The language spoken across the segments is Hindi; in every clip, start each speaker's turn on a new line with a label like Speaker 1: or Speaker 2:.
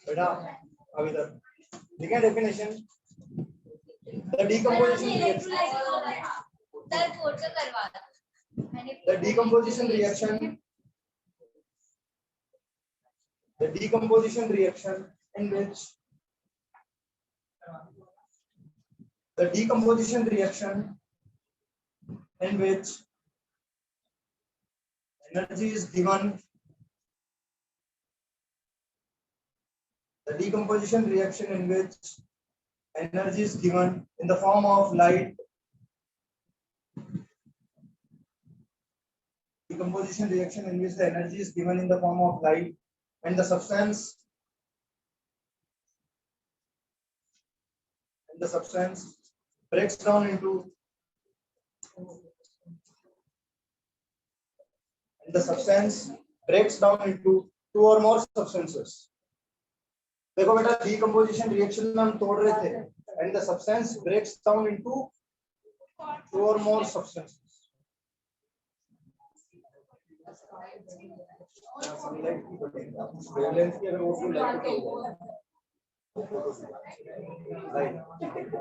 Speaker 1: बेटा अब इधर ठीक है definition the decomposition reaction in which energy is given. The decomposition reaction in which energy is given in the form of light. Decomposition reaction in which the energy is given in the form of light, and the substance breaks down into two or more substances. देखो बेटा decomposition reaction में हम तोड़ रहे थे and the substance breaks down into two or more substances. Sunlight की बढ़ेगा वेवलेंथ की अगर वो फुल लाइट हो जाएगा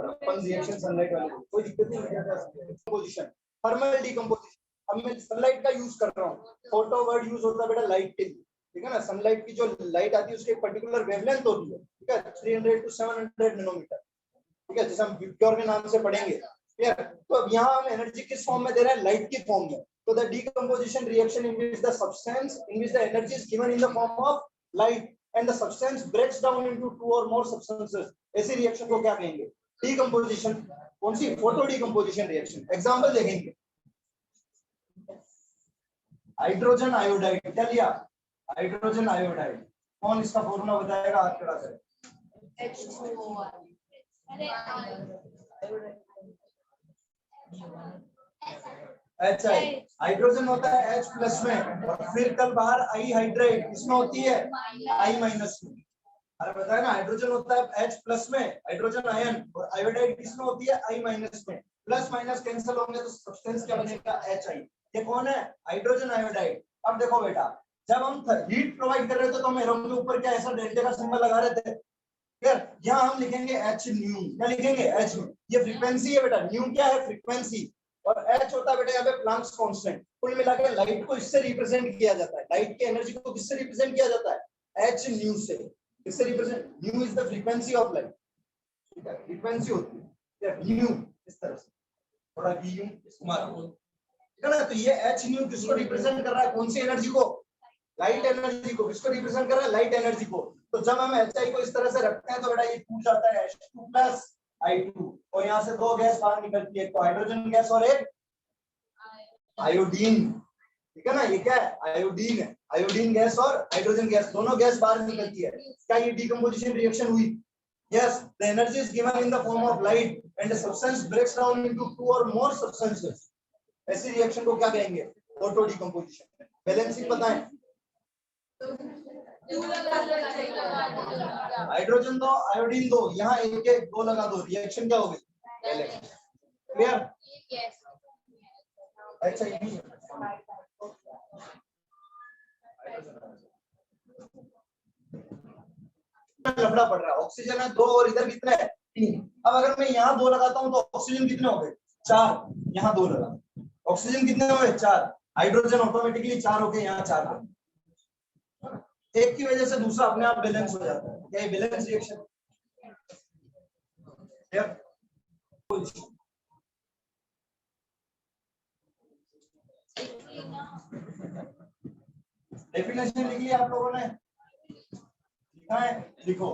Speaker 1: अपन रिएक्शन सनलाइट वाले कोई दिक्कत नहीं है डिकम्पोजिशन थर्मल डिकम्पोजिशन अब मैं सनलाइट का यूज कर रहा हूँ फोटो वर्ड यूज होता है बेटा लाइट के लिए ठीक है ना सनलाइट की जो लाइट आती है उसकी एक पर्टिकुलर वेवलेंथ होती है ठीक है 300 to 700 नैनोमीटर ठीक है जैसे हम विक्टोर के नाम से पढ़ेंगे क्लियर तो अब यहाँ हम एनर्जी किस फॉर्म में दे रहे हैं लाइट की फॉर्म में So the decomposition reaction in which the energy is given in the form of light and the substance breaks down into two or more substances. ऐसी रिएक्शन को क्या कहेंगे? Decomposition. कौन सी? Photo decomposition reaction. Example देखेंगे. हाइड्रोजन आयोडाइड क्या लिया? Hydrogen iodide. कौन इसका फॉर्मूला बताएगा? आप क्या करें? HI हाइड्रोजन होता है H प्लस में और फिर कल बाहर आई हाइड्राइड किसमें होती है I माइनस में अरे बताया ना हाइड्रोजन होता है H प्लस में हाइड्रोजन आयन और आयोडाइड किसमें होती है I माइनस में प्लस माइनस कैंसिल होंगे तो सब्सटेंस क्या बनेगा HI ये कौन है हाइड्रोजन आयोडाइड अब देखो बेटा जब हम हीट प्रोवाइड कर रहे थे तो हम एरो के ऊपर क्या ऐसा डेल्टा का सिंबल लगा रहे थे क्लियर यहाँ हम लिखेंगे H न्यू क्या लिखेंगे H ये फ्रीक्वेंसी है बेटा न्यू क्या है फ्रीक्वेंसी और H होता है बेटा यहाँ पे प्लैंक्स कांस्टेंट कुल मिलाकर लाइट को इससे रिप्रेजेंट किया जाता है लाइट की एनर्जी को किससे रिप्रेजेंट किया जाता है H न्यू से किससे represent new is the frequency of light ठीक है फ्रीक्वेंसी होती है न्यू इस तरह से थोड़ा न्यू इस्तेमाल ठीक है ना तो ये H न्यू किसको रिप्रेजेंट कर रहा है कौन सी एनर्जी को लाइट एनर्जी को किसको रिप्रेजेंट कर रहा है लाइट एनर्जी को तो जब हम HI को इस तरह से रखते हैं तो बेटा ये टूट जाता है H2 प्लस I2 और यहाँ से दो गैस बाहर निकलती है एक तो हाइड्रोजन गैस और एक आयोडीन ठीक है ना ये क्या है आयोडीन गैस और हाइड्रोजन गैस दोनों गैस बाहर निकलती है क्या ये डीकंपोजिशन रिएक्शन हुई yes the energy is given in the form of light and the substance breaks down into two or more substances ऐसी रिएक्शन को क्या कहेंगे फोटो डीकंपोजिशन बैलेंसिंग बताएं हाइड्रोजन दो आयोडीन दो यहाँ एक एक दो लगा दो रिएक्शन क्या होगी क्लियर अच्छा लफड़ा पड़ रहा है ऑक्सीजन है दो और इधर कितने है तीन अब अगर मैं यहाँ दो लगाता हूँ तो ऑक्सीजन कितने हो गए चार यहाँ दो लगा ऑक्सीजन कितने हो गए चार हाइड्रोजन ऑटोमेटिकली चार हो गए यहाँ चार हो एक की वजह से दूसरा अपने आप बैलेंस हो जाता है क्या ये बैलेंस रिएक्शन डेफिनेशन लिख लिया आप लोगों ने लिखा है लिखो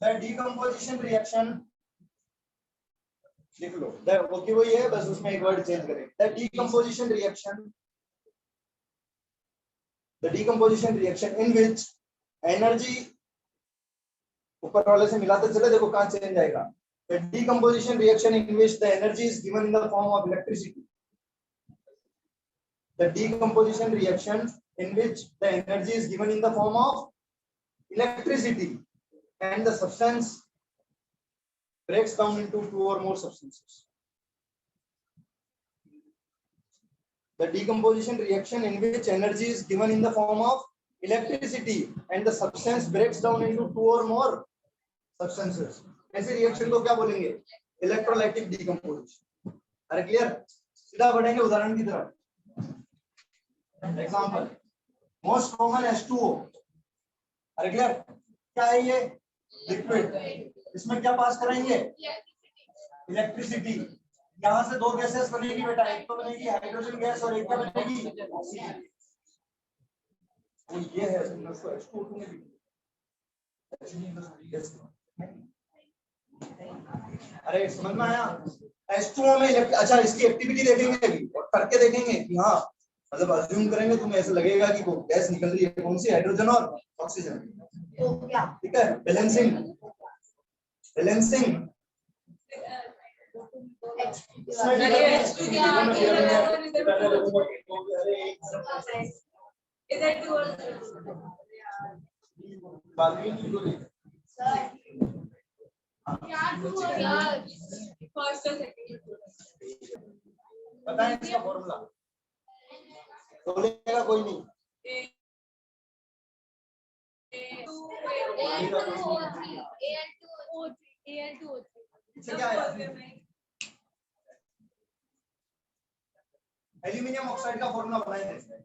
Speaker 1: द डीकंपोजिशन रिएक्शन लिख लो ओके वही है बस उसमें एक वर्ड चेंज करें the decomposition reaction in which energy ऊपर वाले से मिलाते चले देखो कहां चेंज आएगा the decomposition reaction in which the energy is given in the form of electricity the decomposition reaction in which the energy is given in the form of electricity and the substance breaks down into two or more substances The decomposition reaction in which energy is given in the form of electricity and the substance breaks down into two or more substances. ऐसे रिएक्शन को क्या बोलेंगे? Electrolytic decomposition. अरे क्लियर? सीधा बढ़ेंगे उदाहरण की तरफ. Example, most common H2O. अरे क्लियर? क्या है ये? लिक्विड. इसमें क्या पास कराएंगे? इलेक्ट्रिसिटी. यहाँ से दो गैसेस बनेगी बेटा, एक तो बनेगी हाइड्रोजन गैस और एक क्या बनेगी? ऑक्सीजन. तो ये है इसको H2O में भी. अरे समझ में आया? H2O में अच्छा इसकी एक्टिविटी देखेंगे अभी और करके देखेंगे कि हाँ मतलब अज्यूम करेंगे तुम्हें ऐसा लगेगा कि वो गैस निकल रही है. कौन सी? हाइड्रोजन और ऑक्सीजन. ठीक है. बैलेंसिंग. बैलेंसिंग बताएं इसका फॉर्मूला. बोलेगा कोई नहीं. क्या है? एल्यूमिनियम ऑक्साइड का फॉर्मूला बताए थे.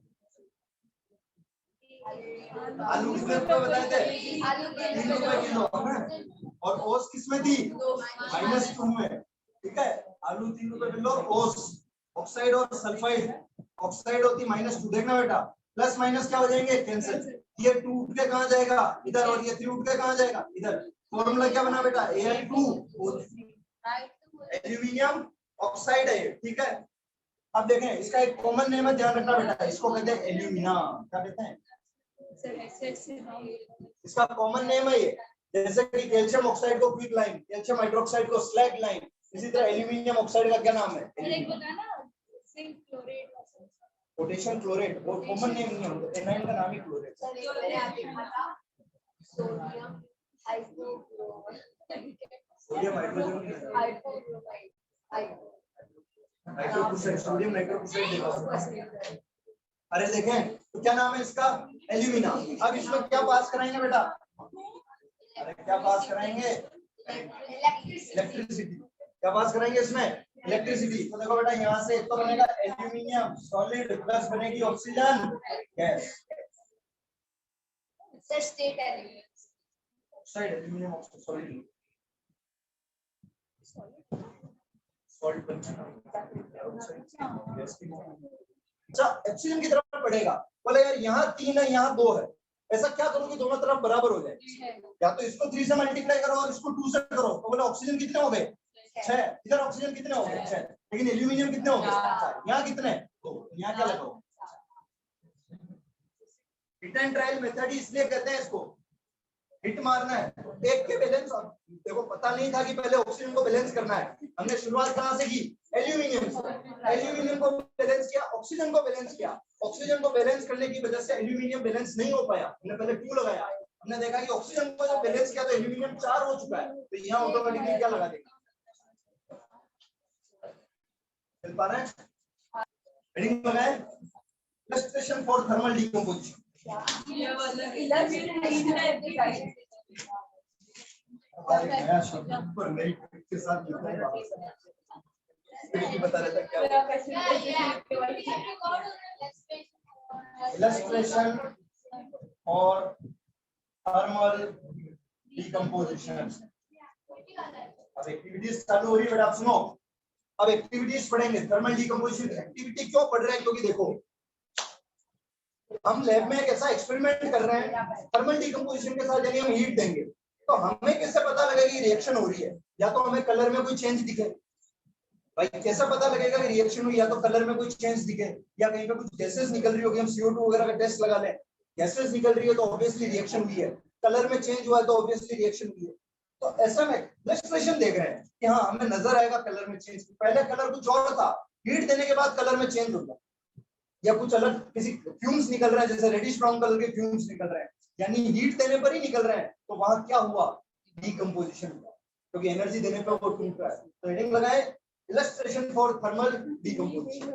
Speaker 1: आलू कितने रुपए बताए थे? 3 रुपए किलो. और ओस किसमें थी? -2 में. ठीक है. आलू 3 रुपए किलो. ओस ऑक्साइड और सल्फाइड. ऑक्साइड होती -2. देखना बेटा प्लस माइनस क्या हो जाएंगे? कैंसिल. ये 2 उठ के कहां जाएगा? इधर. और ये 3 उठ के कहां जाएगा? इधर. फॉर्मूला क्या बना बेटा? Al2O3. एल्यूमिनियम ऑक्साइड है. ठीक है. अब देखें इसका एक कॉमन नेम है, ध्यान रखना बेटा. इसको कहते हैं एल्यूमिना. क्या कहते हैं? इसका कॉमन नेम है ये. जैसे कि कैल्शियम ऑक्साइड को क्विक लाइम, कैल्शियम हाइड्रोक्साइड को स्लैग लाइम, इसी तरह एल्यूमिनियम ऑक्साइड का क्या नाम है? Potassium chlorate. वो कॉमन नेम नहीं है, एनाइन का नाम ही chlorate. Sodium hydrogen hydroxide. Sodium nitroxide देखा. अरे देखें तो क्या नाम है इसका? एल्यूमिना. अब इसमें क्या पास कराएंगे बेटा? अरे क्या पास कराएंगे? इलेक्ट्रिसिटी. क्या पास कराएंगे इसमें? इलेक्ट्रिसिटी. तो देखो बेटा यहाँ से एक तो बनेगा एल्यूमिनियम सॉलिड प्लस बनेगी oxygen gas. Oxide aluminium oxide solid salt बनना. अच्छा ऑक्सीजन की तरफ बढ़ेगा. बोले यार यहाँ 3 है यहाँ 2 है. ऐसा क्या करो कि दोनों तरफ बराबर हो जाए? या तो इसको 3 से मल्टीप्लाई करो और इसको 2 से करो. तो बोले ऑक्सीजन कितने हो गए? 6. इधर ऑक्सीजन कितने हो गए? 6. लेकिन एल्यूमिनियम कितने हो गए? यहाँ कितने? 2. यहाँ क्या लगाओ? हिट एंड ट्रायल मेथड इसलिए कहते हैं इसको. हिट मारना है. एक के बैलेंस. देखो पता नहीं था कि पहले ऑक्सीजन को बैलेंस करना है. हमने शुरुआत कहां से की? एल्यूमिनियम से. एल्यूमिनियम को बैलेंस किया, ऑक्सीजन को बैलेंस किया. ऑक्सीजन को बैलेंस करने की वजह से एल्यूमिनियम बैलेंस नहीं हो पाया. हमने पहले 2 लगाया. हमने देखा कि ऑक्सीजन को जब बैलेंस किया तो एल्यूमिनियम 4 हो चुका है. तो यहाँ ऑटोमेटिकली क्या लगा देगा? चल पा रहे हैं? हेडिंग लगाए इलस्ट्रेशन फॉर थर्मल डिकम्पोजिशन. पर मेरी के साथ बता रहा था क्या इलस्ट्रेशन और थर्मल डिकम्पोजिशन. अब एक्टिविटीज चालू हो रही है बेटा. आप सुनो. अब एक्टिविटीज पढ़ेंगे. थर्मल डिकम्पोजिशन एक्टिविटी क्यों पढ़ रहे हैं? क्योंकि देखो हम लैब में एक ऐसा एक्सपेरिमेंट कर रहे हैं थर्मल डिकम्पोजिशन के साथ. यानी हम हीट देंगे तो हमें कैसे पता लगेगा कि रिएक्शन हो रही है? या तो हमें कलर में कोई चेंज दिखे. भाई कैसे पता लगेगा कि रिएक्शन हुई? या तो कलर में कोई चेंज दिखे या कहीं पे कुछ गैसेस निकल रही होगी. हम CO2 वगैरह का टेस्ट लगा लें, गैसेस निकल रही है तो ऑब्वियसली रिएक्शन हुई है. कलर में चेंज हुआ है तो ऑब्वियसली रिएक्शन हुई है. तो ऐसा में इलस्ट्रेशन देख रहे हैं कि हाँ हमें नजर आएगा कलर में चेंज. पहले कलर कुछ और था, हीट देने के बाद कलर में चेंज होगा. या कुछ अलग किसी फ्यूम्स निकल रहे हैं, जैसे रेडिश ब्राउन कलर के फ्यूम्स निकल रहे हैं, यानी हीट देने पर ही निकल रहे हैं. तो वहां क्या हुआ? डिकम्पोजिशन हुआ, क्योंकि एनर्जी देने पर वो टूट रहा है. तो हेडिंग लगाए illustration for thermal decomposition.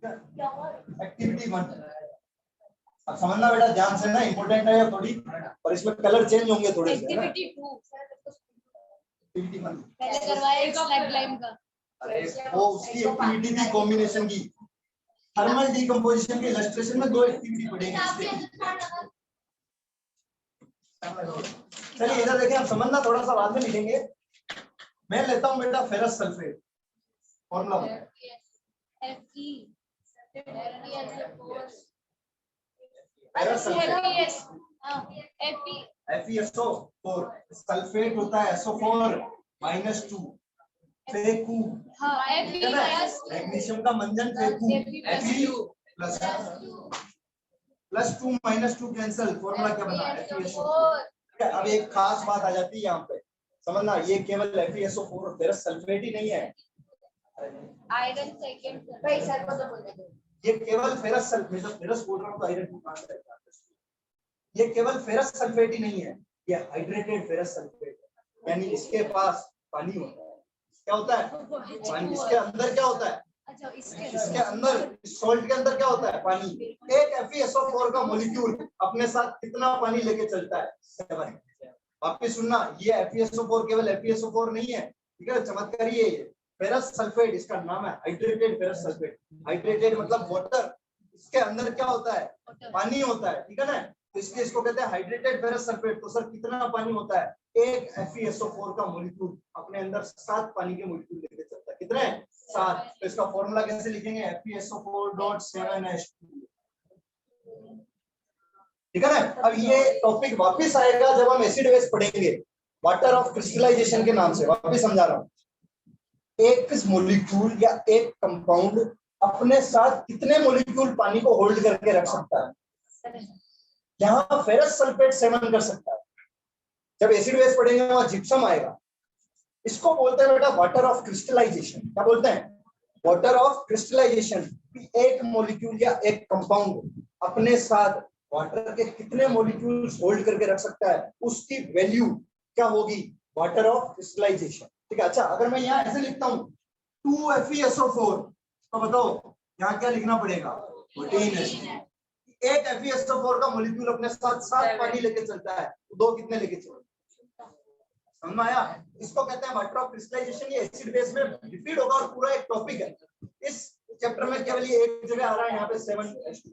Speaker 1: Activity 1। अब समझना बेटा ध्यान से ना, इंपॉर्टेंट है थोड़ी, और इसमें कलर चेंज होंगे थोड़े से।
Speaker 2: एक्टिविटी 2
Speaker 1: एक्टिविटी 1
Speaker 2: पहले करवाया स्लैग लाइन का।
Speaker 1: अरे वो उसकी एक्टिविटी थी कॉम्बिनेशन की। थर्मल डिकम्पोजिशन के इलस्ट्रेशन में 2 एक्टिविटी पढ़ेंगे। चलिए इधर देखिए, आप समझना थोड़ा सा बाद में लिखेंगे। मैं लेता हूं बेटा ferrous sulphate, formula FeSO4 sulphate होता है SO4 -2 फेकू। मैग्नीशियम का मंजन फेकू +2 -2 कैंसिल, फॉर्मूला क्या बना FeSO4। अब एक खास बात आ जाती है यहाँ पे, समझना, ये केवल FeSO4 और फेरस सल्फेट ही नहीं है,
Speaker 2: आयरन सेकंड भाई सर को तो बोल दे।
Speaker 1: ये केवल फेरस सल्फेट, फेरस बोल रहा हूँ तो आयरन कहाँ से आएगा? ये केवल फेरस सल्फेट ही नहीं है, ये हाइड्रेटेड फेरस सल्फेट है, यानी इसके पास पानी होता है। क्या होता है? पानी। इसके अंदर क्या होता है?
Speaker 2: अच्छा
Speaker 1: इसके अंदर, सॉल्ट के अंदर क्या होता है? पानी। एक FeSO4 का मॉलिक्यूल अपने साथ कितना पानी लेके चलता है? 7। वापिस सुनना, ये FeSO4 केवल FeSO4 नहीं है, ठीक है, चमत्कार ये फेरस सल्फेट, इसका नाम है हाइड्रेटेड फेरस सल्फेट। हाइड्रेटेड मतलब वाटर, इसके अंदर क्या होता है? पानी होता है, ठीक है ना, तो इसलिए इसको कहते हैं हाइड्रेटेड फेरस सल्फेट। तो सर कितना पानी होता है? एक FeSO4 का मॉलिक्यूल अपने अंदर 7 पानी के मॉलिक्यूल लेके चलता है। कितने? 7। तो इसका फॉर्मूला कैसे लिखेंगे? FeSO4.7H2, ठीक है ना। अब ये टॉपिक वापस आएगा जब हम एसिड बेस पढ़ेंगे, वाटर ऑफ क्रिस्टलाइजेशन के नाम से। वापस समझा रहा हूँ, एक मॉलिक्यूल या एक कंपाउंड अपने साथ कितने मॉलिक्यूल पानी को होल्ड करके रख सकता है? यहाँ फेरस सल्फेट 7 कर सकता है। जब एसिड बेस पढ़ेंगे वहां जिप्सम आएगा। इसको बोलते हैं बेटा वाटर ऑफ क्रिस्टलाइजेशन। क्या बोलते हैं? Water of crystallization. एक मॉलिक्यूल या एक कंपाउंड अपने साथ वाटर के कितने मॉलिक्यूल्स होल्ड करके रख सकता है, उसकी वैल्यू क्या होगी? वाटर ऑफ क्रिस्टलाइजेशन, ठीक है। अच्छा, अगर मैं यहाँ ऐसे लिखता हूँ 2FeSO4, तो बताओ यहाँ क्या लिखना पड़ेगा? 14H2। एक FeSO4 का मॉलिक्यूल अपने साथ 7 पानी लेके चलता है, तो 2 कितने लेके चलते? समझ में आया? इसको कहते हैं वाटर ऑफ क्रिस्टलाइजेशन। ये एसिड बेस में रिपीट होगा और पूरा एक टॉपिक है। इस चैप्टर में केवल ये एक जगह आ रहा है, यहाँ पे 7H2।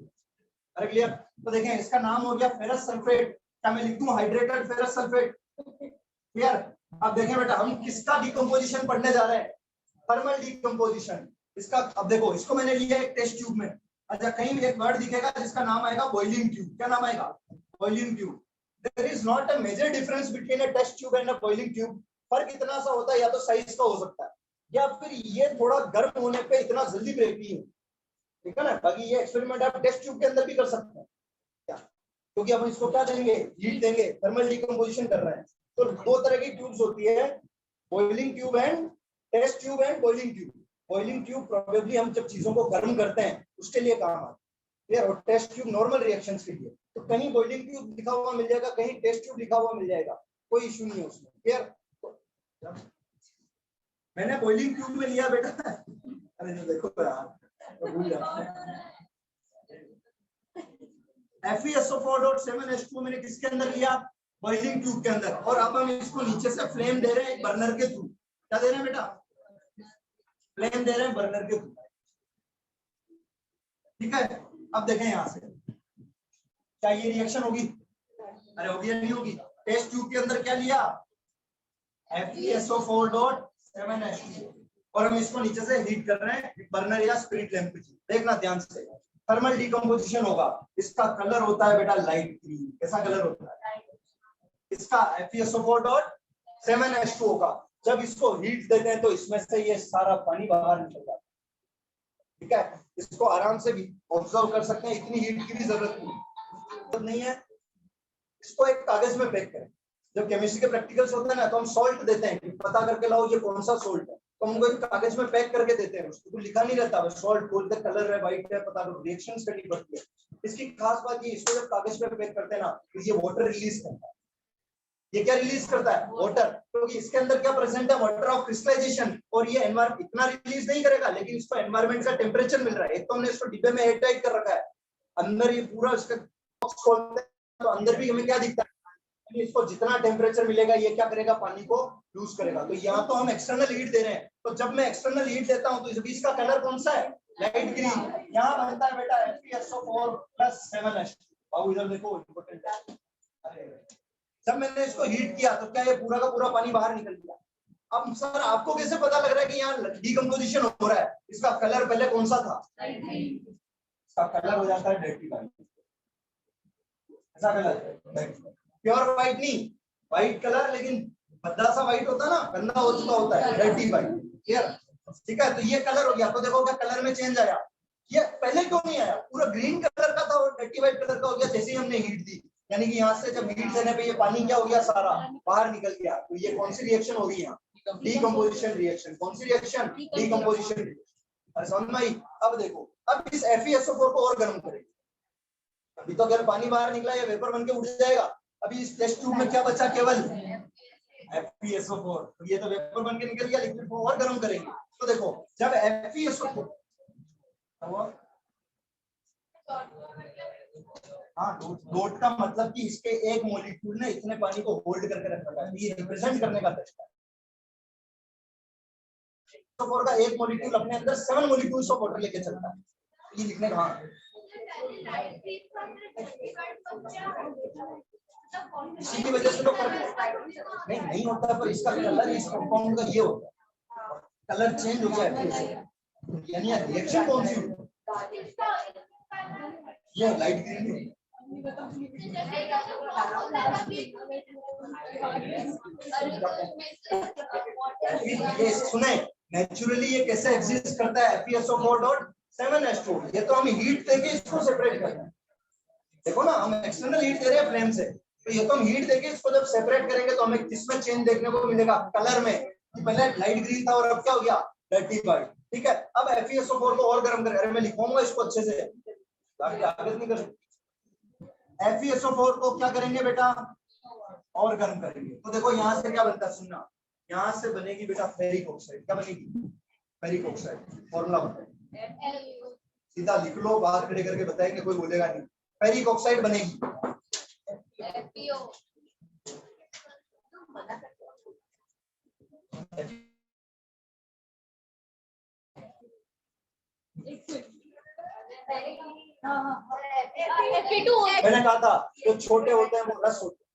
Speaker 1: अरे क्लियर? तो देखें, इसका नाम हो गया फेरस सल्फेट। क्या मैं लिख दूं हाइड्रेटेड फेरस सल्फेट? क्लियर? अब देखें बेटा, हम किसका डिकम्पोजिशन पढ़ने जा रहे हैं? Thermal decomposition. इसका अब देखो, इसको मैंने लिया एक टेस्ट ट्यूब में। अच्छा, कहीं भी एक वर्ड दिखेगा जिसका नाम आएगा बॉइलिंग ट्यूब। क्या नाम आएगा? Boiling tube. There is not a major difference between a test tube and a boiling tube. फर्क इतना सा होता है, या तो साइज का हो सकता है, या फिर ये थोड़ा गर्म होने पे इतना जल्दी ब्रेक नहीं हो, ठीक है ना। बाकी ये एक्सपेरिमेंट आप टेस्ट ट्यूब के अंदर भी कर सकते हैं, क्या, क्योंकि हम इसको क्या देंगे? हीट देंगे, थर्मल डिकम्पोजिशन कर रहे हैं। तो 2 तरह की ट्यूब्स होती है, boiling tube and test tube and boiling tube. Boiling tube probably हम जब चीजों को गर्म करते हैं उसके लिए काम आती है, और टेस्ट ट्यूब नॉर्मल रिएक्शंस के लिए। तो कहीं बॉइलिंग ट्यूब लिखा हुआ मिल जाएगा, कहीं टेस्ट ट्यूब लिखा हुआ मिल जाएगा, कोई इशू नहीं है उसमें। क्लियर? तो मैंने बॉइलिंग ट्यूब में लिया बेटा। अरे जो देखो यार, तो भूल जाते हैं। FeSO4.7H2 मैंने किसके अंदर लिया? बॉइलिंग ट्यूब के अंदर। और अब हम इसको नीचे से फ्लेम दे रहे हैं एक बर्नर के थ्रू। क्या दे रहे हैं बेटा? फ्लेम दे रहे हैं बर्नर के थ्रू, ठीक है। अब देखें यहां से, क्या ये रिएक्शन होगी? अरे होगी या नहीं होगी? टेस्ट ट्यूब के अंदर क्या लिया? FeSO4.7H2, और हम इसको नीचे से हीट कर रहे हैं बर्नर या स्पिरिट लैंप पे। देखना ध्यान से, थर्मल डिकम्पोजिशन होगा। इसका कलर होता है बेटा लाइट ग्रीन। कैसा कलर होता है इसका? FeSO4.7H2 होगा। जब इसको हीट देते हैं तो इसमें से ये सारा पानी बाहर निकल जाता है, ठीक है। इसको आराम से भी ऑब्जर्व कर सकते हैं, इतनी हीट की भी जरूरत नहीं है। इसको एक कागज में पैक करें। जब केमिस्ट्री के प्रैक्टिकल्स होते हैं ना, तो हम सॉल्ट देते हैं कि पता करके लाओ ये कौन सा सॉल्ट है, तो हमको एक कागज में पैक करके देते हैं। उसको कुछ लिखा नहीं रहता, बस सॉल्ट बोलते, कलर है व्हाइट है, पता करो, रिएक्शंस करनी पड़ती है। इसकी खास बात ये, इसको जब कागज पे पैक करते हैं ना, तो ये वाटर रिलीज करता है। ये क्या रिलीज करता है? वाटर। क्योंकि इसके अंदर क्या प्रेजेंट है? Water of crystallization. और ये एनवायरमेंट इतना रिलीज नहीं करेगा, लेकिन इसको एनवायरमेंट का टेम्परेचर मिल रहा है। एक तो हमने इसको डिब्बे में एयर टाइट कर रखा है, अंदर ये पूरा इसका बॉक्स खोलते हैं तो अंदर भी हमें क्या दिखता है? इसको जितना टेम्परेचर मिलेगा ये क्या करेगा? पानी को लूज करेगा। तो यहाँ तो हम एक्सटर्नल हीट दे रहे हैं, तो जब मैं एक्सटर्नल हीट देता हूँ तो इस बीच का कलर कौन सा है? Light green. यहाँ बनता है बेटा FeSO4+7H2। बाबू इधर देखो, इंपॉर्टेंट है। अरे जब मैंने इसको हीट किया तो क्या ये पूरा का पूरा पानी बाहर निकल गया। अब सर आपको कैसे पता लग रहा है कि यहाँ डिकम्पोजिशन हो रहा है? इसका कलर पहले कौन सा था? इसका कलर हो जाता है डर्टी व्हाइट। ऐसा कलर प्योर व्हाइट नहीं, व्हाइट कलर, लेकिन भद्दा सा व्हाइट होता है ना, गंदा हो चुका होता है, डर्टी व्हाइट। क्लियर? ठीक है, तो ये कलर हो गया। तो देखो क्या कलर में चेंज आया? ये पहले क्यों नहीं आया? पूरा ग्रीन कलर का था और डर्टी व्हाइट कलर का हो गया जैसे ही हमने हीट दी। यानी कि यहाँ से जब हीट देने पे ये पानी क्या हो गया? सारा बाहर निकल गया। तो ये कौन सी रिएक्शन हो गई यहाँ? Decomposition reaction. कौन सी रिएक्शन? Decomposition reaction. समझ में आई? अब देखो, अब इस FeSO4 को और गर्म करेंगे। अभी तो अगर पानी बाहर निकला ये वेपर बन के उड़ जाएगा। अभी इस टेस्ट ट्यूब में क्या बचा? केवल FeSO4। तो ये तो वेपर बन के निकल गया, लिक्विड को और गर्म करेंगे। तो देखो जब FeSO4, हाँ, डॉट का मतलब कि इसके एक मॉलिक्यूल ने इतने पानी को होल्ड करके रखा है। ये रिप्रेजेंट करने का तरीका है। FeSO4 का एक मॉलिक्यूल अपने अंदर 7 मॉलिक्यूल्स ऑफ वाटर लेके चलता है। ये लिखने का इसी की वजह से तो नहीं होता, पर इसका कलर इस कंपाउंड का ये होता है, कलर चेंज हो जाए। यानी रिएक्शन कौन सी होती है? ये लाइट ग्रीन। ये सुने, नेचुरली ये कैसे एग्जिस्ट करता है? FeSO4.7H2। ये तो हम हीट देके इसको सेपरेट करते हैं। देखो ना, हम एक्सटर्नल हीट दे रहे हैं फ्लेम से, तो ये तो हम हीट देके इसको जब सेपरेट करेंगे तो हमें किसमें चेंज देखने को मिलेगा? कलर में। पहले लाइट ग्रीन था और अब क्या हो गया? Dirty white. ठीक है, अब FeSO4 को और गर्म करें। मैं लिखूंगा इसको अच्छे से, आगे नहीं कर सकते। FeSO4 को क्या करेंगे बेटा? और गर्म करेंगे। तो देखो यहाँ से क्या बनता है? सुनना, यहाँ से बनेगी बेटा फेरिक ऑक्साइड। क्या बनेगी? Ferric oxide. फॉर्मूला बताए, सीधा लिख लो, बाहर खड़े करके बताएंगे, कोई बोलेगा नहीं। फेरिक ऑक्साइड बनेगी। मैंने कहा था जो छोटे होते हैं वो रस होते हैं,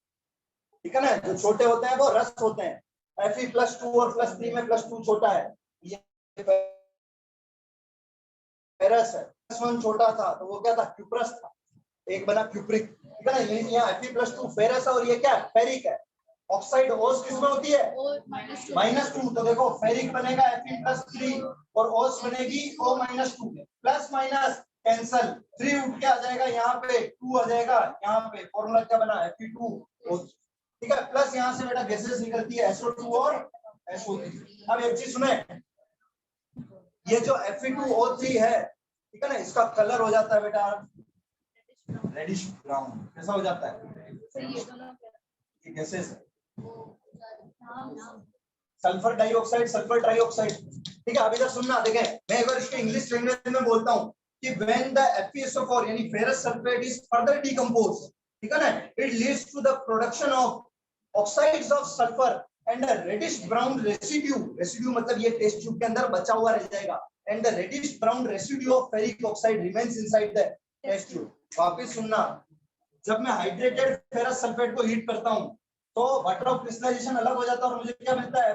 Speaker 1: ठीक है ना? जो छोटे होते हैं वो रस होते हैं। Fe+2 और +3 में +2 छोटा है, ये फेरस है। +1 छोटा था तो वो क्या था? क्यूप्रस था। एक बना क्यूप्रिक, ठीक है ना? यहाँ Fe+2 फेरस है और ये क्या है? फेरिक है। ऑक्साइड ओस किसमें होती है? -2। तो देखो फेरिक बनेगा Fe+3 और ओस बनेगी O-2। प्लस माइनस कैंसल, 3 उठ के आ जाएगा यहाँ पे, 2 आ जाएगा यहाँ पे। फॉर्मूला क्या बना? Fe2O। ठीक है, प्लस यहाँ से बेटा गैसेस निकलती है SO2 और SO3। अब एक चीज सुने, ये जो Fe2O3 है, ठीक है ना, इसका कलर हो जाता है बेटा रेडिश ब्राउन। कैसा हो जाता है? ये gases sulphur dioxide, sulphur trioxide. ठीक है, अब इधर सुनना, देखें मैं एक बार इसको इंग्लिश लैंग्वेज में बोलता हूँ कि when the FeSO4 यानी ferrous sulphate is further decomposed, ठीक है ना, it leads to the production of oxides of sulfur and a reddish brown residue। Residue मतलब ये टेस्ट ट्यूब के अंदर बचा हुआ रह जाएगा। and the reddish brown residue of ferric oxide remains inside the test tube। वापस सुनना, जब मैं हाइड्रेटेड फेरस सल्फेट को हीट करता हूँ तो वाटर ऑफ क्रिस्टलाइजेशन अलग हो जाता है और मुझे क्या मिलता है?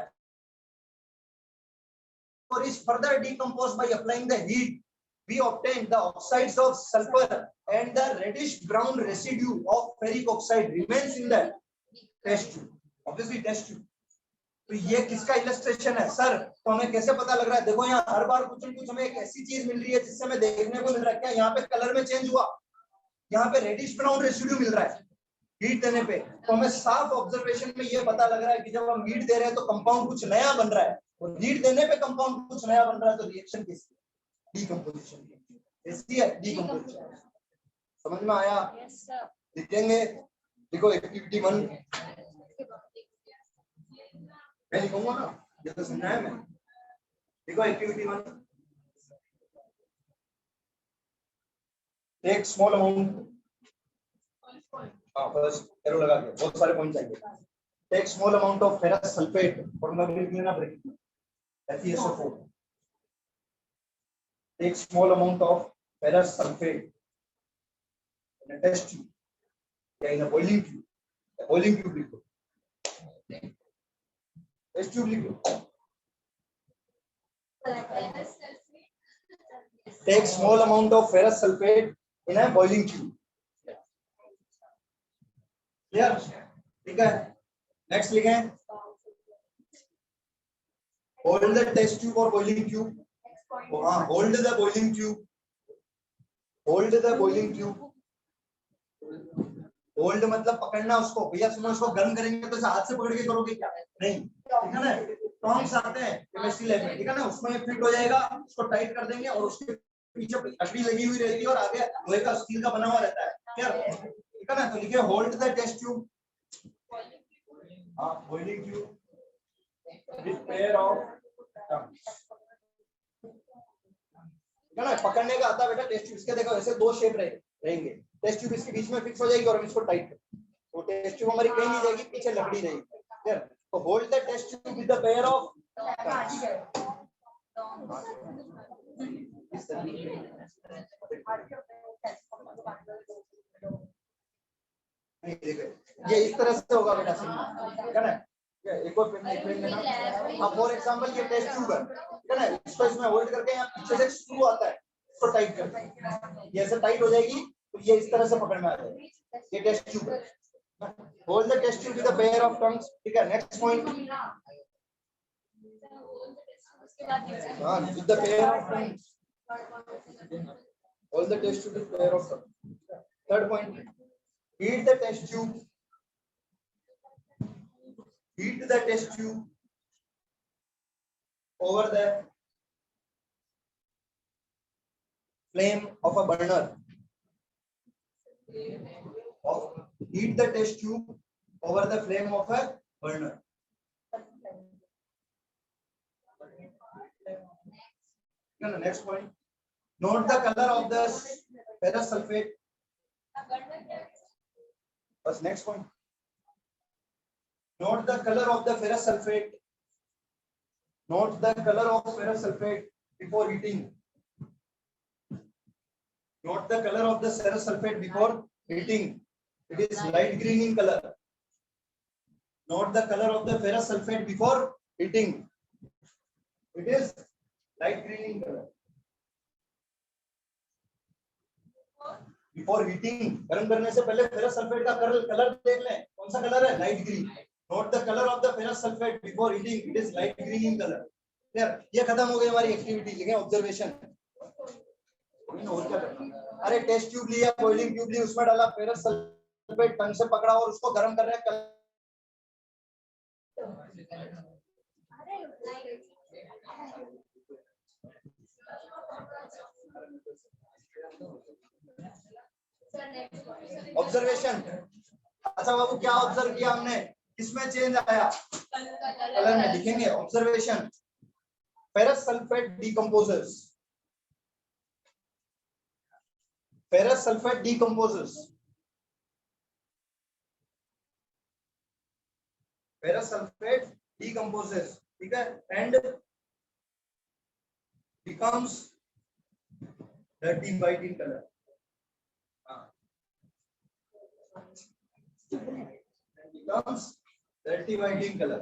Speaker 1: और is further decomposed by applying the heat, we obtain the oxides of sulfur and the reddish brown residue of ferric oxide remains in the test tube। Obviously test tube। तो ये किसका इलस्ट्रेशन है सर? तो हमें कैसे पता लग रहा है? देखो यहाँ हर बार कुछ न कुछ हमें एक ऐसी चीज मिल रही है जिससे हमें देखने को मिल रहा है। क्या यहाँ पे कलर में चेंज हुआ? यहाँ पे रेडिश ब्राउन रेसिड्यू मिल रहा है हीट देने पे। तो हमें साफ ऑब्जर्वेशन में ये पता लग रहा है कि जब हम हीट दे रहे हैं तो कंपाउंड कुछ नया बन रहा है, और हीट देने पे कंपाउंड कुछ नया बन रहा है, तो रिएक्शन किसकी? डिकम्पोजिशन की। इसकी है डिकम्पोजिशन। समझ में आया? लिखेंगे, देखो एक्टिविटी 1, मैं लिखूंगा ना, ये तो समझाया मैं। देखो एक्टिविटी 1, टेक स्मॉल अमाउंट, हाँ बस एरो लगा के बहुत सारे पॉइंट चाहिए। Take small amount of ferrous sulphate, formula लिख लेना, break FeSO4, take small amount of ferrous sulphate in a test tube या in a boiling tube, boiling tube लिखो, टेस्ट ट्यूब लिखो, take small amount of ferrous sulphate in a boiling tube, clear, ठीक है। नेक्स्ट लिखें, होल्ड द टेस्ट ट्यूब और boiling tube, हाँ hold the boiling tube, hold the boiling tube, hold मतलब पकड़ना उसको, भैया सुनो उसको गर्म करेंगे तो हाथ से पकड़ के करोगे क्या, नहीं, ठीक है ना, टॉन्ग्स आते हैं केमिस्ट्री लैब में, ठीक है ना, उसमें फिट हो जाएगा, उसको टाइट कर देंगे और उसके पीछे लकड़ी लगी हुई रहती है और आगे लोहे का स्टील का बना हुआ रहता है, क्या, ठीक है ना, तो लिखिए होल्ड द टेस्ट ट्यूब, हाँ boiling tube with pair of tongs, ठीक है ना, पकड़ने का आता है बेटा टेस्ट ट्यूब, इसके देखो ऐसे दो शेप रहेंगे, टेस्ट ट्यूब इसके बीच में फिक्स हो जाएगी और हम इसको टाइट करेंगे, तो टेस्ट ट्यूब हमारी कहीं नहीं जाएगी, पीछे लकड़ी रहेगी, क्लियर, तो hold the test tube with the pair of नहीं, देखो ये इस तरह से होगा बेटा, ठीक है ना, ये एक और पेन लेना, अब फॉर एग्जांपल ये टेस्ट ट्यूब है, ठीक है ना, इसको इसमें होल्ड करके यहाँ पीछे से स्क्रू आता है, इसको टाइट करते हैं, ये ऐसे टाइट हो जाएगी तो ये इस तरह से पकड़ में आ जाएगी, ये टेस्ट ट्यूब है, hold the test tube with a pair of tongs, ठीक है। नेक्स्ट पॉइंट, हां with the pair of tongs, hold the test tube with pair of tongs. Third point, heat the test tube, heat the test tube over the flame of a burner, heat the test tube over the flame of a burner, next point, note the color of the ferrous sulfate, bas next point, note the color of the ferrous sulfate, note the color of ferrous sulfate before heating, note the color of the ferrous sulfate before heating, it is light green in color, note the color of the ferrous sulfate before heating, it is light green in color, before heating, गर्म करने से पहले फेरस सल्फेट का कलर देख लें, कौन सा कलर है, light green, note the colour of the ferrous sulphate before heating, it is light green in colour, clear, ये खत्म हो गई हमारी एक्टिविटी, लिखें ऑब्जर्वेशन, और क्या करना, अरे टेस्ट ट्यूब लिया, बॉइलिंग ट्यूब ली, उसमें डाला फेरस सल्फेट, टंग से पकड़ा और उसको गर्म कर रहे हैं, ऑब्जर्वेशन, अच्छा बाबू क्या ऑब्जर्व किया हमने, किसमें चेंज आया, कलर में, लिखेंगे observation, ferrous sulphate decomposes, ferrous sulphate decomposes, ferrous sulphate decomposes, ठीक है, and becomes dirty white in color, becomes dirty white in color,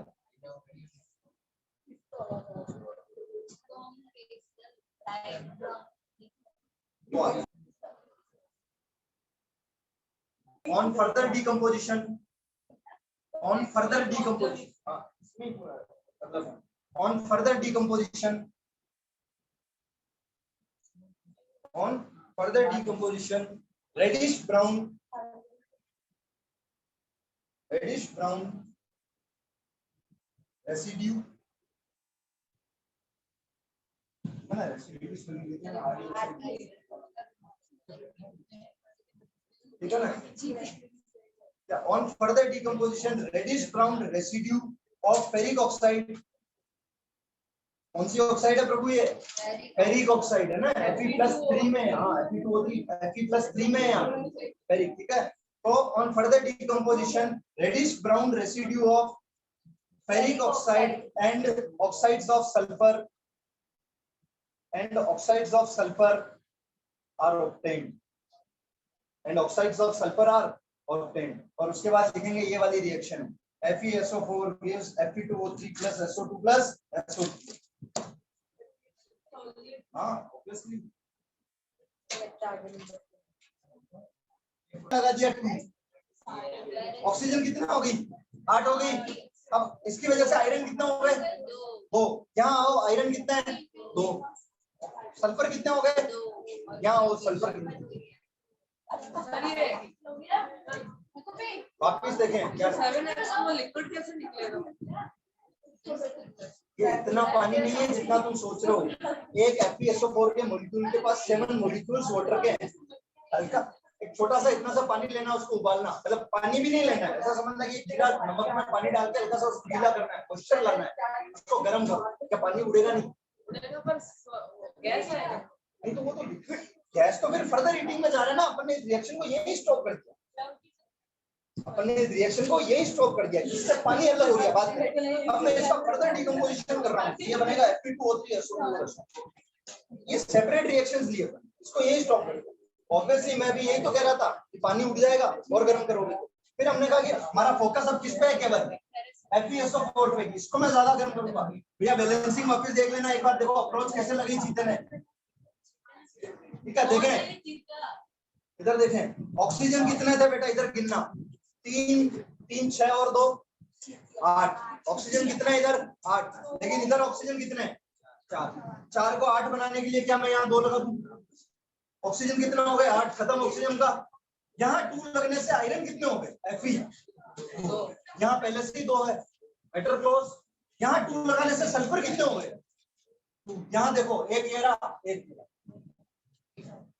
Speaker 1: on further decomposition, on further decomposition, on further decomposition, on further decomposition, reddish brown residue, ठीक है ना, On further decomposition, reddish brown residue of ferric oxide, कौन सी ऑक्साइड है प्रभु? ये फेरिक ऑक्साइड है ना, Fe+3 में, हाँ Fe2O3 Fe+3 में है यहाँ फेरिक, ठीक है। तो on further decomposition, reddish brown residue of ferric oxide and oxides of sulfur are obtained, and oxides of sulfur are obtained। और उसके बाद लिखेंगे ये वाली reaction, FeSO4 gives Fe2O3 plus SO2 plus SO2। हाँ ऑब्वियसली लगा दिया 2, ऑक्सीजन कितना हो गई? 8 हो गई। अब इसकी वजह से आयरन कितना हो गए? 2। यहाँ आओ, आयरन कितना है? 2। सल्फर कितने हो गए? यहाँ आओ, सल्फर कितने? वापिस देखें क्या
Speaker 3: लिक्विड कैसे निकलेगा?
Speaker 1: ये इतना पानी नहीं है जितना तुम सोच रहे हो। एक FeSO4 के मॉलिक्यूल के पास 7 मॉलिक्यूल्स वाटर के हैं। हल्का एक छोटा सा इतना सा पानी लेना, उसको उबालना, मतलब पानी भी नहीं लेना है, ऐसा समझना कि गिलास नमक में पानी डाल के हल्का सा उसको गीला करना है, मॉइस्चर लाना है, उसको गर्म करो। क्या पानी उड़ेगा? नहीं
Speaker 3: उड़ेगा, पर गैस आएगा।
Speaker 1: नहीं तो वो तो लिक्विड गैस तो फिर फर्दर हीटिंग में जा रहा है ना। अपन ने इस रिएक्शन को यही स्टॉप कर दिया, इससे पानी अलग हो गया बाद में। अब मैं इसका फर्दर डिकम्पोजिशन कर रहा हूँ, ये बनेगा Fe2O3 SO2। ये सेपरेट रिएक्शंस लिए, इसको यही स्टॉप कर दिया। ऑब्वियसली मैं भी यही तो कह रहा था कि पानी उड़ जाएगा और गर्म करोगे। फिर हमने कहा कि हमारा फोकस अब किस पे है? केवल FeSO4 पे। इसको मैं ज्यादा गर्म करूंगा। भैया बैलेंसिंग वापस देख लेना एक बार, देखो अप्रोच कैसे लगी चीते ने, ठीक है? देखें इधर, देखें ऑक्सीजन कितने थे बेटा? इधर गिनना, 3 6 और 2 8। ऑक्सीजन कितना है इधर? 8। लेकिन इधर ऑक्सीजन कितने? 4 को 8 बनाने के लिए क्या मैं यहाँ 2 लगा दूं? ऑक्सीजन कितना हो गया? 8। खत्म ऑक्सीजन का। यहाँ 2 लगने से आयरन कितने हो गए? Fe। यहाँ पहले से ही 2 है, बेटर क्लोज। यहाँ 2 लगाने से सल्फर कितने हो गए? यहाँ देखो, एक ये रहा,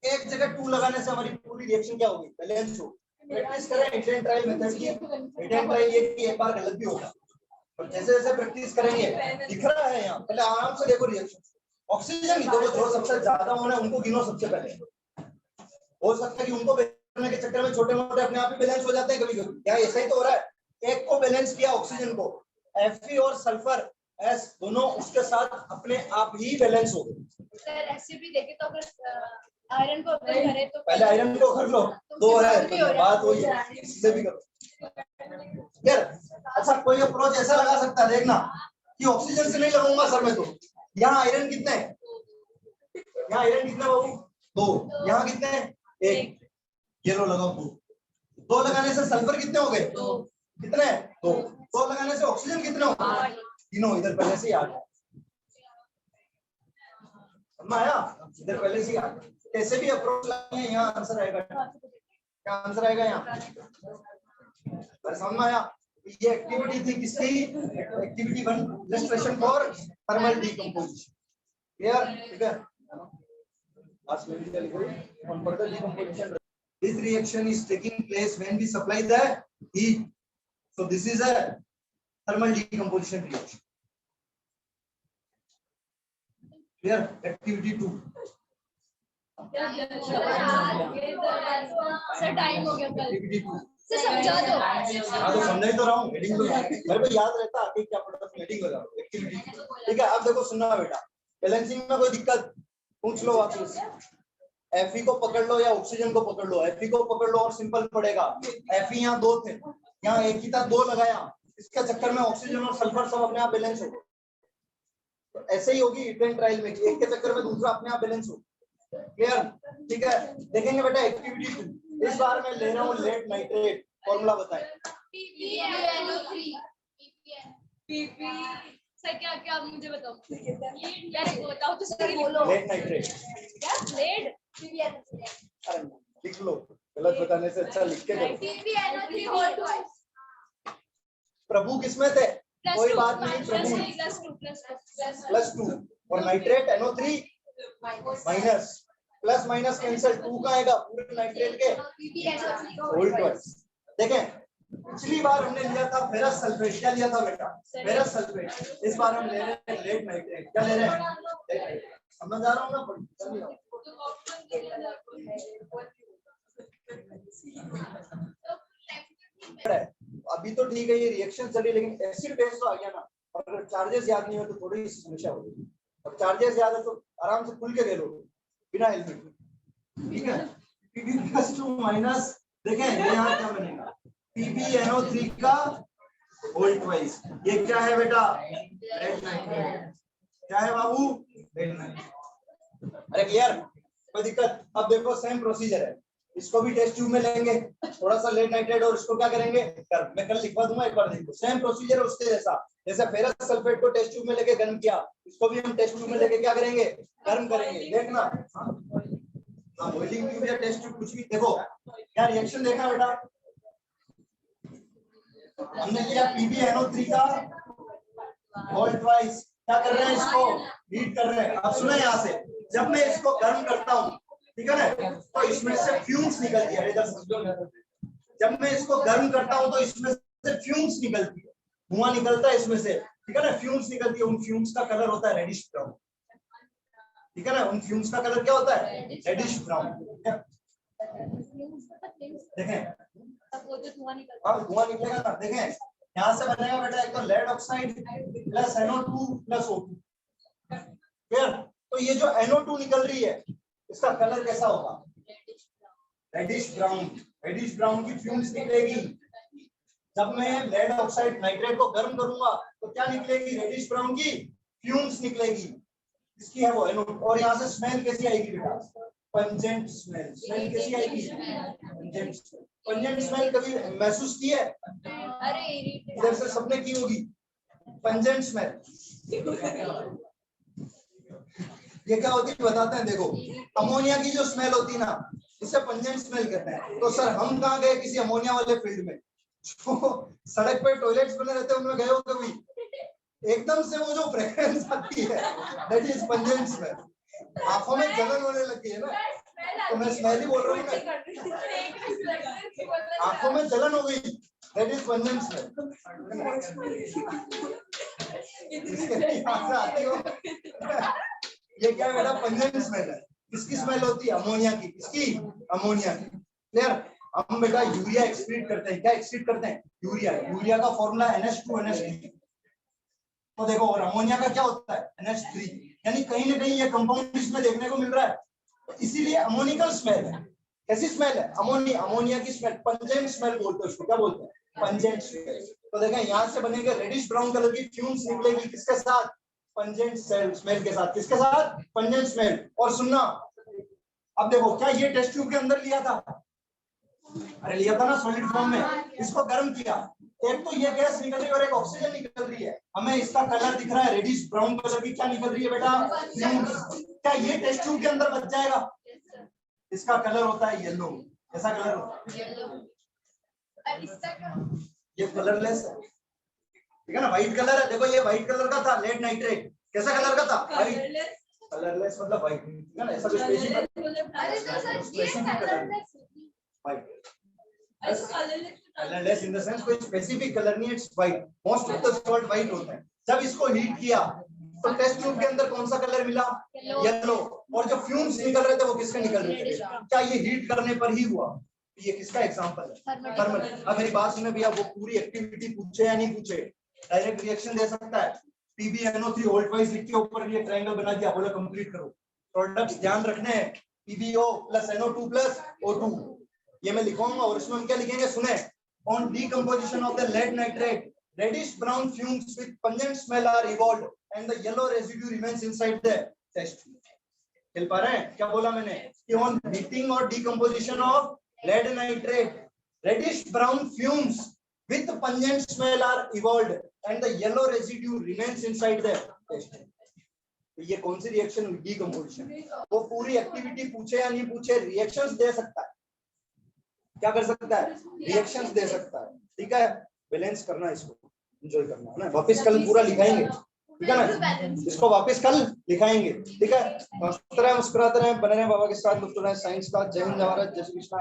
Speaker 1: एक जगह 2 लगाने से हमारी पूरी रिएक्शन क्या होगी? बैलेंस हो। प्रैक्टिस करें एटेन ट्रायल मेथड की। एटेन ट्रायल ये कि एक बार गलत भी होगा, पर जैसे जैसे प्रैक्टिस करेंगे, दिख रहा है यहाँ, पहले आराम से देखो रिएक्शन। ऑक्सीजन देखो, जो सबसे ज्यादा होना है उनको गिनो सबसे पहले। हो सकता है कि उनको करने के चक्कर में छोटे मोटे अपने आप ही बैलेंस हो जाते हैं कभी कभी। क्या ऐसा ही तो हो रहा है? एक को बैलेंस किया ऑक्सीजन को, Fe और सल्फर S दोनों उसके साथ अपने आप ही बैलेंस हो गए।
Speaker 2: सर ऐसे भी देखे तो अगर आयरन को अपन करे तो
Speaker 1: पहले आयरन को कर लो, 2 है तो बात वही है, इससे भी करो यार। अच्छा कोई अप्रोच ऐसा लगा सकता है, देखना कि ऑक्सीजन से नहीं लगाऊंगा सर मैं तो। यहाँ आयरन कितने हैं? यहाँ आयरन कितने बाबू? 2। यहाँ कितने हैं? 1। ये लो लगाओ 2 लगाने से सल्फर कितने हो गए? 2। कितने? 2 लगाने से ऑक्सीजन कितने हो गए? 3। इधर पहले से ही 8 आया, इधर पहले से ही 8। कैसे भी अप्रोच लगाएंगे यहाँ आंसर आएगा। क्या आंसर आएगा यहाँ? समझ में आया? ये एक्टिविटी थी किसकी? Activity 1, illustration for thermal decomposition. Clear? ठीक है। On further decomposition, this reaction is taking place when we supply the heat. So this is a thermal decomposition reaction. Clear? Activity 2.
Speaker 2: Sir time हो गया कल।
Speaker 1: Activity 2.
Speaker 2: सर समझा दो।
Speaker 1: हाँ तो समझा ही तो रहा हूँ, हेडिंग तो मेरे को याद रहता आगे क्या पढ़ा था, हेडिंग लगा। एक्टिविटी 2, ठीक है। अब देखो सुनना बेटा, बैलेंसिंग में कोई दिक्कत पूछ लो वापस। Fe को पकड़ लो या ऑक्सीजन को पकड़ लो। Fe को पकड़ लो और सिंपल पड़ेगा। Fe यहाँ 2 थे, यहाँ एक ही था, 2 लगाया, इसके चक्कर में ऑक्सीजन और सल्फर सब अपने आप बैलेंस हो। तो ऐसे ही होगी इथेन ट्रायल में, एक के चक्कर में दूसरा अपने आप बैलेंस हो। क्लियर? ठीक है। देखेंगे बेटा एक्टिविटी 2। इस बार मैं ले रहा हूँ लेड नाइट्रेट। फॉर्मूला बताएं।
Speaker 2: PP सर क्या क्या आप मुझे बताओ। यार बताओ तो सही बोलो।
Speaker 1: लेड नाइट्रेट
Speaker 2: क्या? लेड
Speaker 1: अरे लिख लो, गलत बताने से अच्छा लिख के करो। प्रभु किसमें थे? कोई बात नहीं, प्रभु +2 और nitrate NO3 minus, plus minus cancel, 2 का आएगा पूरे नाइट्रेट के होल ट्वाइस। देखें पिछली बार हमने लिया था फेरस सल्फेट, क्या लिया था बेटा? Ferrous sulphate. इस बार हम ले रहे हैं लेड नाइट्रेट, क्या ले रहे हैं? समझ आ रहा हूँ ना? अभी तो ठीक है ये रिएक्शन चली, लेकिन एसिड बेस तो आ गया ना, और अगर चार्जेस याद नहीं हो तो थोड़ी सी समस्या होगी। अब चार्जेस याद है तो आराम से खुल के ले लो बिना हेलमेट के, ठीक है? Pb+2 माइनस, देखें ये यहाँ क्या बनेगा? PbNO3 का होल ट्वाइस। ये क्या है बेटा? Lead nitrate. क्या है बाबू? Lead nitrate. अरे क्लियर? कोई दिक्कत? अब देखो सेम प्रोसीजर है, इसको भी टेस्ट ट्यूब में लेंगे, थोड़ा सा लेड नाइट्रेट, और इसको क्या करेंगे? मैं कल लिखवा दूंगा, एक बार देखो। सेम प्रोसीजर है उसके जैसा, जैसे फेरस सल्फेट को टेस्ट ट्यूब में लेके गर्म किया, इसको भी हम टेस्ट ट्यूब में लेके क्या करेंगे? गर्म करेंगे। देखना, हाँ बॉइलिंग ट्यूब या टेस्ट ट्यूब कुछ भी, देखो क्या रिएक्शन देखा बेटा? हमने लिया PbNO3 का होल ट्वाइस, क्या कर रहे हैं? इसको हीट कर रहे हैं। अब सुनो यहाँ से, जब मैं इसको गर्म करता हूँ, ठीक है ना, तो इसमें से फ्यूम्स निकलती है। इधर समझो, जब मैं इसको गर्म करता हूँ तो इसमें से फ्यूम्स निकलती है, धुआं निकलता है इसमें से, ठीक है ना, फ्यूम्स निकलती है। उन फ्यूम्स का कलर होता है रेडिश ब्राउन, ठीक है ना, उन फ्यूम्स का कलर क्या होता है? Reddish brown. देखें
Speaker 2: वो जो धुआं निकलता
Speaker 1: अब धुआं निकलेगा ना, देखें यहाँ से बनेगा बेटा एक तो lead oxide plus NO2 plus O2, clear? तो ये जो NO2 निकल रही है इसका कलर कैसा होगा? Reddish brown. रेडिश ब्राउन की फ्यूम्स निकलेगी। जब मैं लेड ऑक्साइड नाइट्रेट को गर्म करूंगा तो क्या निकलेगी? रेडिश ब्राउन की फ्यूम्स निकलेगी, इसकी है वो NO2। और यहाँ से स्मेल कैसी आएगी बेटा? Pungent smell. स्मेल कैसी आएगी? Pungent smell. पंजेंट स्मेल कभी महसूस की है?
Speaker 2: अरे
Speaker 1: इधर से सबने की होगी पंजेंट स्मेल। ये क्या होती है बताते हैं, देखो अमोनिया की जो स्मेल होती है ना, इसे पंजेंट स्मेल कहते हैं। तो सर हम कहाँ गए? किसी अमोनिया वाले फील्ड में, जो सड़क पे टॉयलेट्स बने रहते हैं उनमें गए हो कभी? एकदम से वो जो फ्रेग्रेंस आती है दैट इज पंजेंट स्मेल। आंखों में जलन होने लगी है ना, तो मैं स्मेल ही बोल रहा हूँ ना, आंखों में जलन हो गई, दैट इज पंजेंट स्मेल। यहाँ से आती हो ये क्या बेटा? पंजेंट स्मेल है। किसकी स्मेल होती है? अमोनिया की। किसकी? अमोनिया की। क्लियर? हम बेटा यूरिया एक्सक्रीट करते हैं। क्या एक्सक्रीट करते हैं? यूरिया। यूरिया का फॉर्मूला NH2NH3। तो देखो, और अमोनिया का क्या होता है? NH3। यानी कहीं ना कहीं ये कंपाउंड इसमें देखने को मिल रहा है, तो इसीलिए अमोनिकल स्मेल है। कैसी स्मेल है? अमोनिया की स्मेल। पंजेंट स्मेल बोलते हैं उसको। क्या बोलते हैं? Pungent smell. तो देखें यहाँ से बनेगा रेडिश ब्राउन कलर की फ्यूम्स निकलेगी, किसके साथ? पंजेंट स्मेल के साथ। किसके साथ? Pungent smell. और सुनना, अब देखो क्या ये टेस्ट ट्यूब के अंदर लिया था? अरे लिया था ना सॉलिड फॉर्म में। इसको गर्म किया, एक तो ये गैस निकल रही है और एक ऑक्सीजन निकल रही है। हमें इसका कलर दिख रहा है रेडिश ब्राउन कलर की। क्या निकल रही है बेटा? फ्यूम्स। क्या ये टेस्ट ट्यूब के अंदर बच जाएगा? इसका कलर होता है येलो। कैसा कलर होता है? ये कलरलेस है, ठीक है ना, व्हाइट कलर है। देखो ये व्हाइट कलर का था लेड नाइट्रेट। कैसा कलर का था? व्हाइट। कलरलेस मतलब व्हाइट, ठीक है ना, ऐसा कुछ specific colourless in the sense कोई स्पेसिफिक कलर नहीं, it's white. Most of the salt white होता है। जब इसको हीट किया तो टेस्ट ट्यूब के अंदर कौन सा कलर मिला? येलो। और जो फ्यूम्स निकल रहे थे वो किसके निकल रहे थे? क्या ये हीट करने पर ही हुआ? ये किसका एग्जांपल है? थर्मल। अब मेरी बात सुने भैया, वो पूरी एक्टिविटी पूछे या नहीं पूछे? डायरेक्ट रिएक्शन दे सकता है। PbNO3 होल ट्वाइस लिख के ऊपर ये ट्रायंगल बना दिया, बोला कंप्लीट करो। प्रोडक्ट्स ध्यान रखने हैं, PbO + NO2 + O2, ये मैं लिखूंगा। और इसमें हम क्या लिखेंगे? सुने, on decomposition of the lead nitrate reddish brown fumes with pungent smell are evolved and the yellow residue remains inside the test tube। चल पा रहे हैं? क्या बोला मैंने कि ऑन हीटिंग और decomposition of lead nitrate reddish brown fumes with pungent smell are evolved and the yellow residue remains inside the test tube। तो ये कौन सी रिएक्शन हुई? डीकंपोजिशन। वो पूरी एक्टिविटी पूछे या नहीं पूछे, रिएक्शंस दे सकता है। क्या कर सकता है? रिएक्शंस दे सकता है, ठीक है। बैलेंस करना, इसको एंजॉय करना है ना। वापस कल पूरा लिखाएंगे, ठीक है ना, इसको वापस कल लिखाएंगे, ठीक है। मुस्कुराते रहे, बने रहे बाबा के साथ, मुस्कुराए साइंस का। जय हिंद, जय भारत, जय श्री कृष्णा।